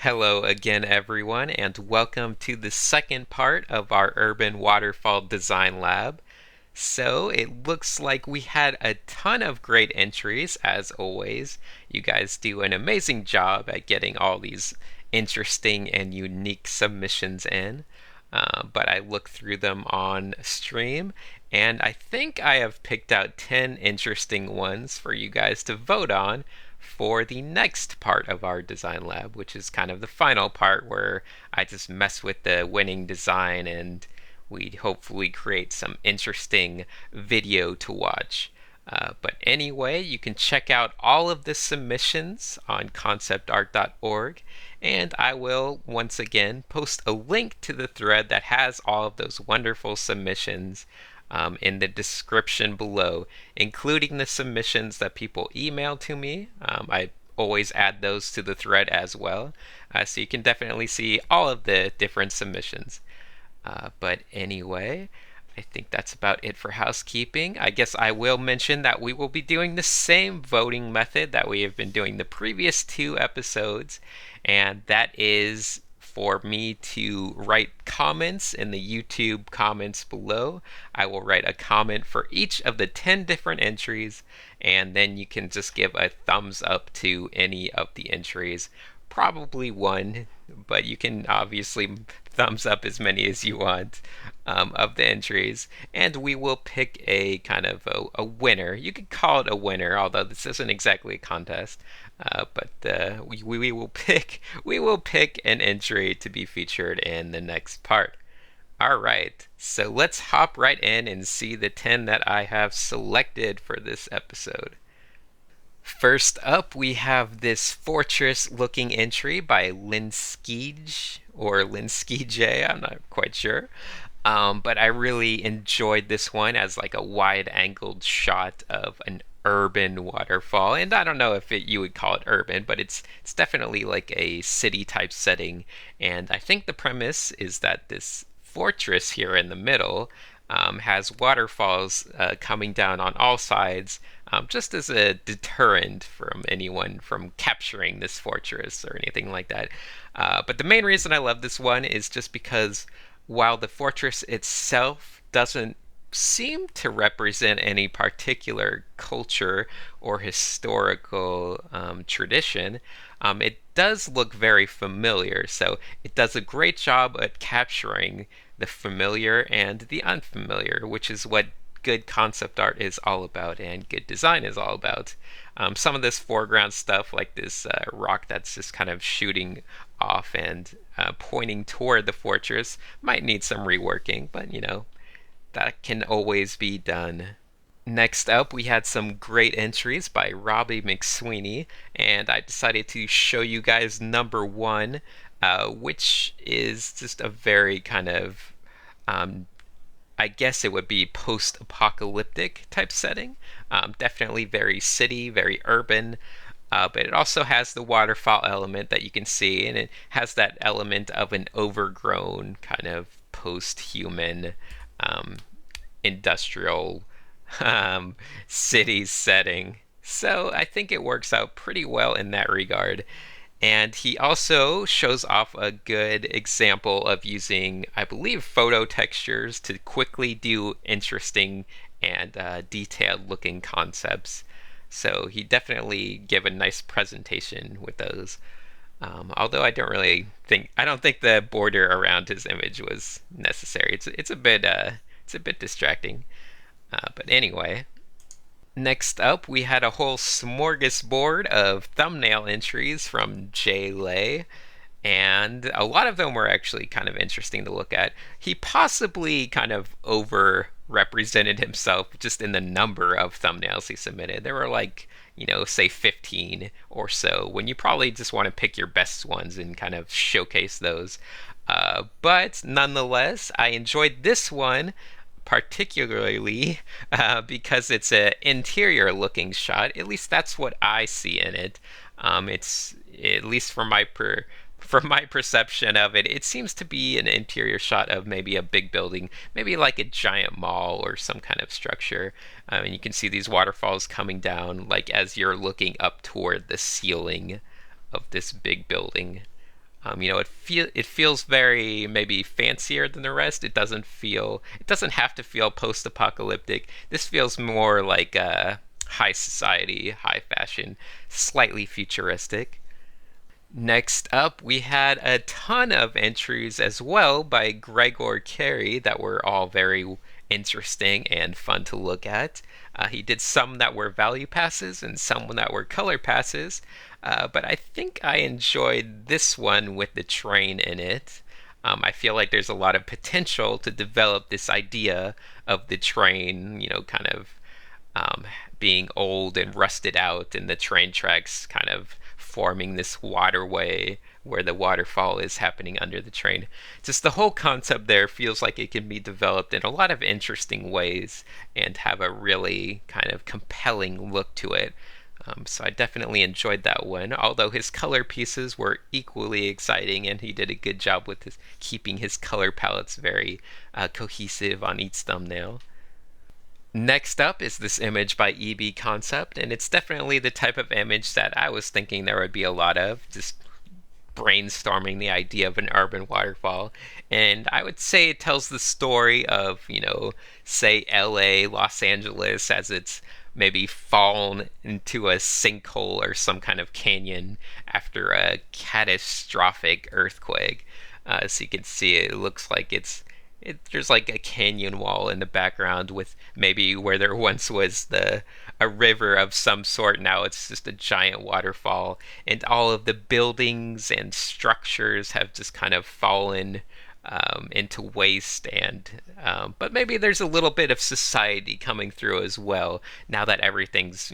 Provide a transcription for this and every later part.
Hello again, everyone, and welcome to the second part of our Urban Waterfall Design Lab. So, it looks like we had a ton of great entries, as always. You guys do an amazing job at getting all these interesting and unique submissions in. But I looked through them on stream, and I think I have picked out 10 interesting ones for you guys to vote on for the next part of our design lab, which is kind of the final part where I just mess with the winning design and we hopefully create some interesting video to watch. But anyway, you can check out all of the submissions on conceptart.org, and I will once again post a link to the thread that has all of those wonderful submissions in the description below, including the submissions that people email to me. I always add those to the thread as well, so you can definitely see all of the different submissions. But anyway, I think that's about it for housekeeping. I guess I will mention that we will be doing the same voting method that we have been doing the previous two episodes, and that is for me to write comments in the YouTube comments below. I will write a comment for each of the 10 different entries, and then you can just give a thumbs up to any of the entries. Probably one, but you can obviously thumbs up as many as you want of the entries, and we will pick a kind of a winner. You could call it a winner, although this isn't exactly a contest. But we will pick an entry to be featured in the next part. All right, so let's hop right in and see the 10 that I have selected for this episode. First up, we have this fortress-looking entry by Linskij or Linskij. I'm not quite sure. But I really enjoyed this one as like a wide-angled shot of an urban waterfall. And I don't know if you would call it urban, but it's definitely like a city-type setting. And I think the premise is that this fortress here in the middle has waterfalls coming down on all sides, just as a deterrent from anyone from capturing this fortress or anything like that. But the main reason I love this one is just because while the fortress itself doesn't seem to represent any particular culture or historical tradition, it does look very familiar. So it does a great job at capturing the familiar and the unfamiliar, which is what good concept art is all about and good design is all about. Some of this foreground stuff, like this rock that's just kind of shooting off and pointing toward the fortress, might need some reworking, but that can always be done. Next up, we had some great entries by ROBBIEMCSWEENEY, and I decided to show you guys number one, which is just a very kind of, I guess it would be post-apocalyptic type setting. Definitely very city, very urban, but it also has the waterfall element that you can see, and it has that element of an overgrown kind of post-human industrial city setting. So I think it works out pretty well in that regard. And he also shows off a good example of using, I believe, photo textures to quickly do interesting and detailed looking concepts. So he definitely gave a nice presentation with those. Although I don't think the border around his image was necessary. It's a bit distracting. But anyway, next up we had a whole smorgasbord of thumbnail entries from Jay Lay, and a lot of them were actually kind of interesting to look at. He possibly kind of over represented himself just in the number of thumbnails he submitted. There were like, say 15 or so, when you probably just want to pick your best ones and kind of showcase those. But nonetheless, I enjoyed this one particularly because it's an interior looking shot. At least that's what I see in it. It's at least from my perception of it, it seems to be an interior shot of maybe a big building, maybe like a giant mall or some kind of structure. And you can see these waterfalls coming down like as you're looking up toward the ceiling of this big building. It feels very maybe fancier than the rest. It doesn't have to feel post-apocalyptic. This feels more like high society, high fashion, slightly futuristic. Next up, we had a ton of entries as well by Gregor Carey that were all very interesting and fun to look at. He did some that were value passes and some that were color passes, but I think I enjoyed this one with the train in it. I feel like there's a lot of potential to develop this idea of the train, kind of um, being old and rusted out, and the train tracks kind of forming this waterway where the waterfall is happening under the train. Just the whole concept there feels like it can be developed in a lot of interesting ways and have a really kind of compelling look to it. So I definitely enjoyed that one, although his color pieces were equally exciting, and he did a good job with keeping his color palettes very cohesive on each thumbnail. Next up is this image by EB Concept, and it's definitely the type of image that I was thinking there would be a lot of, just brainstorming the idea of an urban waterfall. And I would say it tells the story of, say LA, Los Angeles, as it's maybe fallen into a sinkhole or some kind of canyon after a catastrophic earthquake. So you can see it looks like there's like a canyon wall in the background with maybe where there once was the a river of some sort. Now it's just a giant waterfall, and all of the buildings and structures have just kind of fallen into waste. And but maybe there's a little bit of society coming through as well now that everything's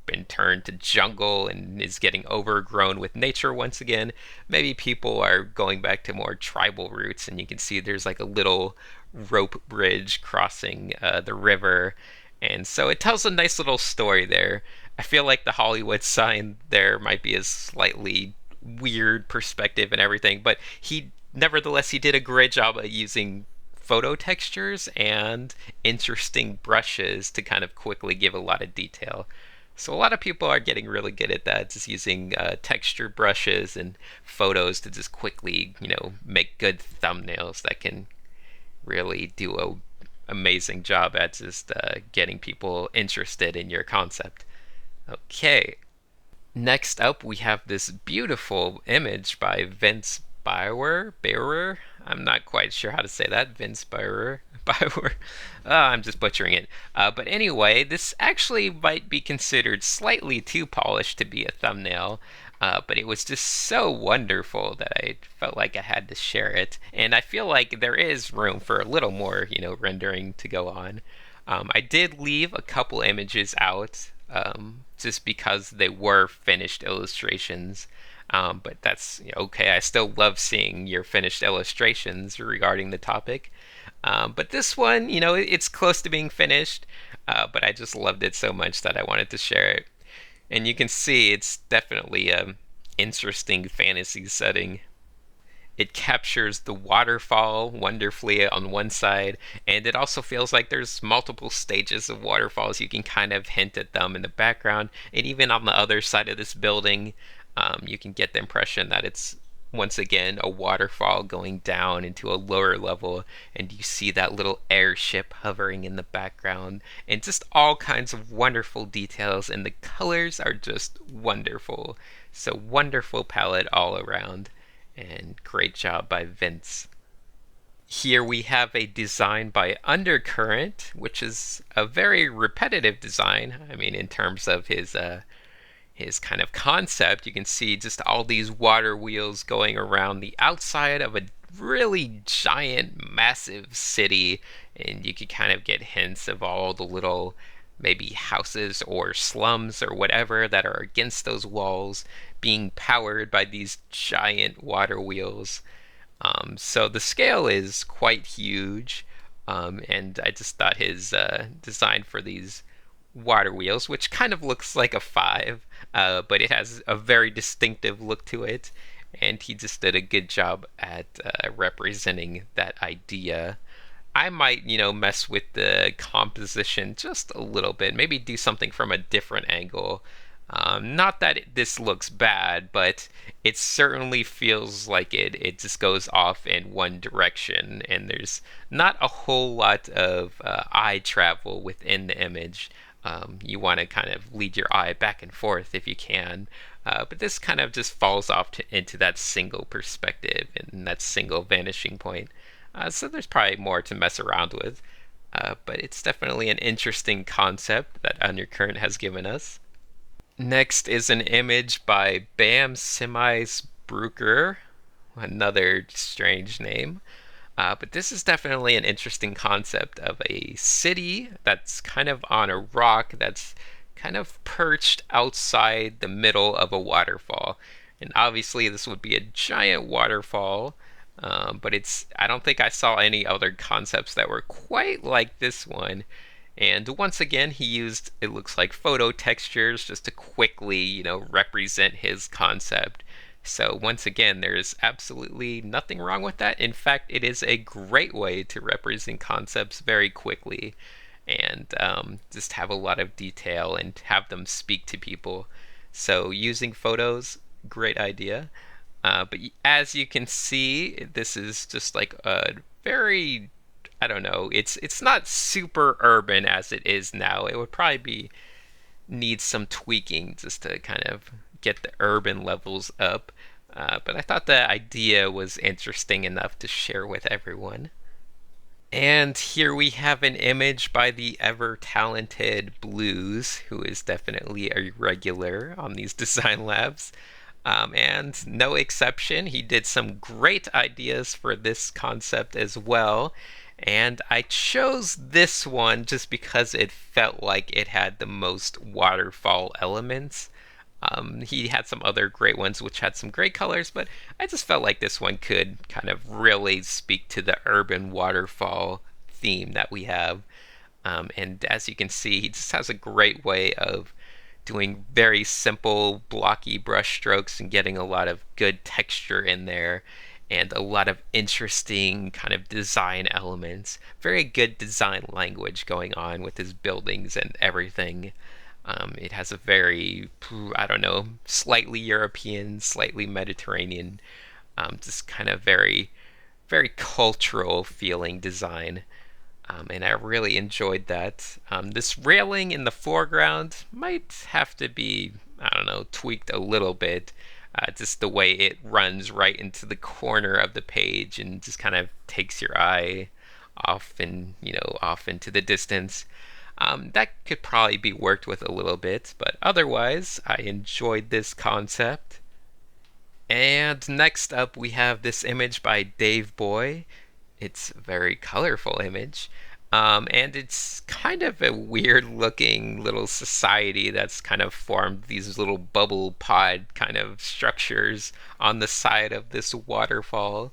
been turned to jungle and is getting overgrown with nature once again. Maybe people are going back to more tribal roots, and you can see there's like a little rope bridge crossing the river. And so it tells a nice little story there. I feel like the Hollywood sign there might be a slightly weird perspective and everything, but he did a great job of using photo textures and interesting brushes to kind of quickly give a lot of detail. So a lot of people are getting really good at that, just using texture brushes and photos to just quickly, make good thumbnails that can really do a amazing job at just getting people interested in your concept. Okay, next up we have this beautiful image by Vince Biwer. I'm not quite sure how to say that. Vince Biwer. Biwer. I'm just butchering it. But anyway, this actually might be considered slightly too polished to be a thumbnail. But it was just so wonderful that I felt like I had to share it. And I feel like there is room for a little more, rendering to go on. I did leave a couple images out just because they were finished illustrations. But that's okay. I still love seeing your finished illustrations regarding the topic. But this one, it's close to being finished, but I just loved it so much that I wanted to share it. And you can see it's definitely a interesting fantasy setting. It captures the waterfall wonderfully on one side, and it also feels like there's multiple stages of waterfalls. You can kind of hint at them in the background, and even on the other side of this building, you can get the impression that it's once again a waterfall going down into a lower level, and you see that little airship hovering in the background, and just all kinds of wonderful details, and the colors are just wonderful. So wonderful palette all around, and great job by Vince. Here we have a design by Undercurrent, which is a very repetitive design. I mean, in terms of his kind of concept, you can see just all these water wheels going around the outside of a really giant, massive city, and you could kind of get hints of all the little maybe houses or slums or whatever that are against those walls being powered by these giant water wheels. So the scale is quite huge, and I just thought his design for these water wheels, which kind of looks like a five, but it has a very distinctive look to it, and he just did a good job at representing that idea. I might, mess with the composition just a little bit, maybe do something from a different angle, Not that this looks bad, but it certainly feels like it just goes off in one direction, and there's not a whole lot of eye travel within the image. You want to kind of lead your eye back and forth if you can, but this kind of just falls off into that single perspective and that single vanishing point. So there's probably more to mess around with, but it's definitely an interesting concept that Undercurrent has given us. Next is an image by BAMSEMISBRUKER, another strange name. But this is definitely an interesting concept of a city that's kind of on a rock that's kind of perched outside the middle of a waterfall. And obviously, this would be a giant waterfall, but I don't think I saw any other concepts that were quite like this one. And once again, he used, it looks like, photo textures just to quickly, represent his concept. So once again, there's absolutely nothing wrong with that. In fact, it is a great way to represent concepts very quickly and just have a lot of detail and have them speak to people. So using photos, great idea. But as you can see, this is just like a very, I don't know, it's not super urban as it is now. It would probably be need some tweaking just to kind of get the urban levels up. But I thought the idea was interesting enough to share with everyone. And here we have an image by the ever talented Blues, who is definitely a regular on these design labs. And no exception, he did some great ideas for this concept as well. And I chose this one just because it felt like it had the most waterfall elements. He had some other great ones which had some great colors, but I just felt like this one could kind of really speak to the urban waterfall theme that we have. And as you can see, he just has a great way of doing very simple, blocky brush strokes and getting a lot of good texture in there and a lot of interesting kind of design elements. Very good design language going on with his buildings and everything. It has a very, I don't know, slightly European, slightly Mediterranean, just kind of very, very cultural feeling design. And I really enjoyed that. This railing in the foreground might have to be, I don't know, tweaked a little bit. Just the way it runs right into the corner of the page and just kind of takes your eye off and, off into the distance. That could probably be worked with a little bit, but otherwise, I enjoyed this concept. And next up, we have this image by DAVEBOY. It's a very colorful image. And it's kind of a weird looking little society that's kind of formed these little bubble pod kind of structures on the side of this waterfall.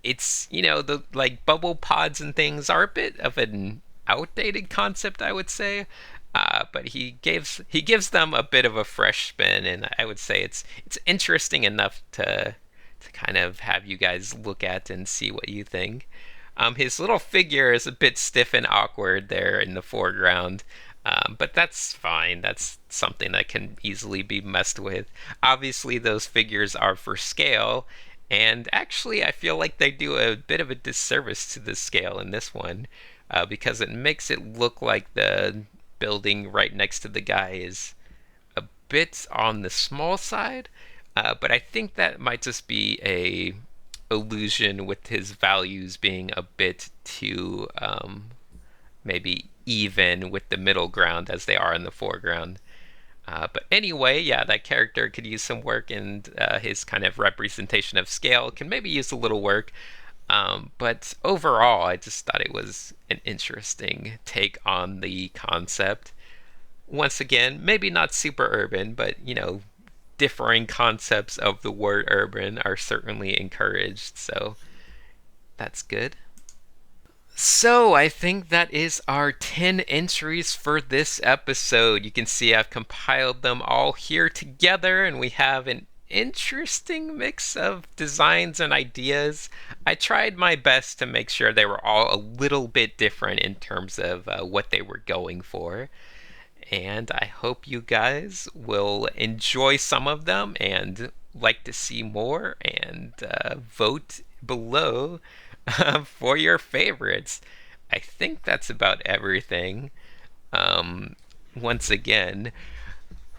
It's, the like bubble pods and things are a bit of an outdated concept, I would say. But he gives them a bit of a fresh spin, and I would say it's interesting enough to kind of have you guys look at and see what you think. His little figure is a bit stiff and awkward there in the foreground, but that's fine. That's something that can easily be messed with. Obviously, those figures are for scale, and actually, I feel like they do a bit of a disservice to the scale in this one, because it makes it look like the building right next to the guy is a bit on the small side. But I think that might just be a illusion with his values being a bit too maybe even with the middle ground as they are in the foreground. But anyway, yeah, that character could use some work, and his kind of representation of scale can maybe use a little work. But overall, I just thought it was an interesting take on the concept. Once again, maybe not super urban, but differing concepts of the word urban are certainly encouraged, so that's good. So, I think that is our 10 entries for this episode. You can see I've compiled them all here together, and we have an interesting mix of designs and ideas. I tried my best to make sure they were all a little bit different in terms of what they were going for. and I hope you guys will enjoy some of them and like to see more and vote below for your favorites. I think that's about everything. Um, Once again,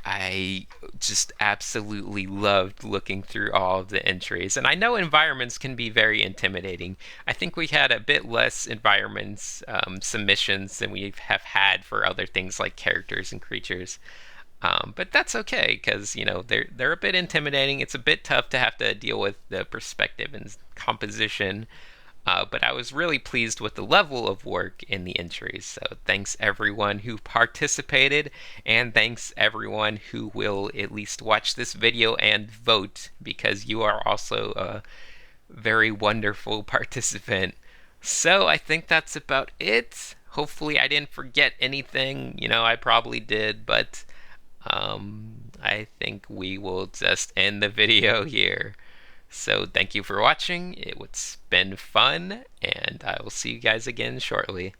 I just absolutely loved looking through all of the entries. And I know environments can be very intimidating. I think we had a bit less environments submissions than we have had for other things like characters and creatures. But that's okay because they're a bit intimidating. It's a bit tough to have to deal with the perspective and composition, but I was really pleased with the level of work in the entries. So thanks everyone who participated, and thanks everyone who will at least watch this video and vote, because you are also a very wonderful participant. So I think that's about it. Hopefully I didn't forget anything. I probably did, but I think we will just end the video here. So thank you for watching. It's been fun, and I will see you guys again shortly.